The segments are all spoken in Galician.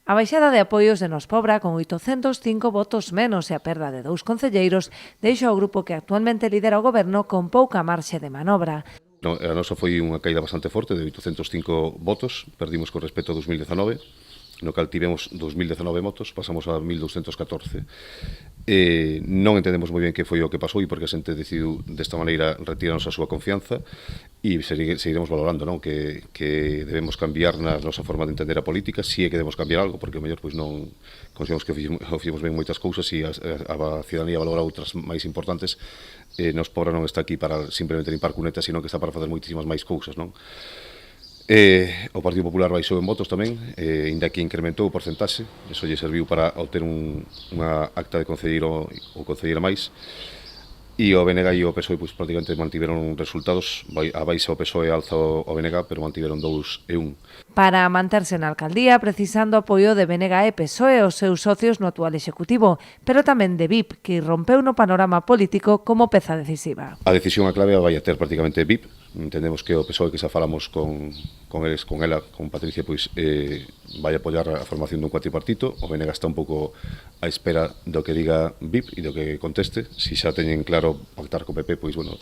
A baixada de apoios de Nos Pobra con 805 votos menos e a perda de 2 concelleiros deixa o grupo que actualmente lidera o goberno con pouca marxe de manobra. A nosa foi unha caída bastante forte de 805 votos, perdimos con respecto a 2019, no cal tivemos 2019 votos, pasamos a 1214. Non entendemos moi ben que foi o que pasou e porque a xente decidiu desta maneira retirarnos a súa confianza e seguiremos valorando, non? Que debemos cambiar na nosa forma de entender a política, si é que debemos cambiar algo, porque o mellor pois non consideramos que fixemos ben moitas cousas e a ciudadanía valora outras máis importantes. Nos Pobra non está aquí para simplemente limpar cunetas, sino que está para facer moitísimas máis cousas, non? O Partido Popular baixou en votos tamén, ainda que incrementou o porcentaxe, iso lle serviu para obter unha acta de concelleiro ou concelleira máis, e o BNG e o PSOE pois, prácticamente mantiveron resultados, a baixa o PSOE alza o BNG, pero mantiveron 2 e 1. Para manterse na alcaldía, precisando apoio de BNG e PSOE os seus socios no actual executivo, pero tamén de BIP, que rompeu no panorama político como peza decisiva. A decisión a clave a vai a ter prácticamente BIP. Entendemos que o PSOE, que xa falamos con Patricia, pois vai apoiar a formación dun cuatripartito. O BNG está un pouco á espera do que diga BIP e do que conteste. Si xa teñen claro pactar co PP, pois, bueno,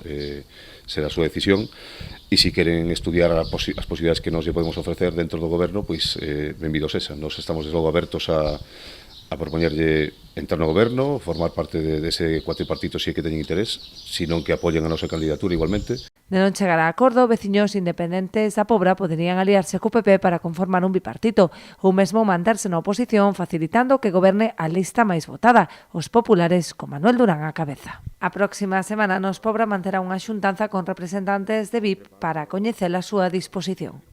será a súa decisión. E se queren estudiar as posibilidades que nos lle podemos ofrecer dentro do goberno, pois, benvidos esa. Nos estamos, desde logo, abertos a propoñerlle entrar no goberno, formar parte dese cuatripartito se é que teñen interés, senón que apoyen a nosa candidatura igualmente. De non chegar a acordo, veciños independentes da Pobra poderían aliarse co PP para conformar un bipartito ou mesmo manterse na oposición, facilitando que goberne a lista máis votada, os populares con Manuel Durán á cabeza. A próxima semana Nos Pobra manterá unha xuntanza con representantes de BIP para coñecer a súa disposición.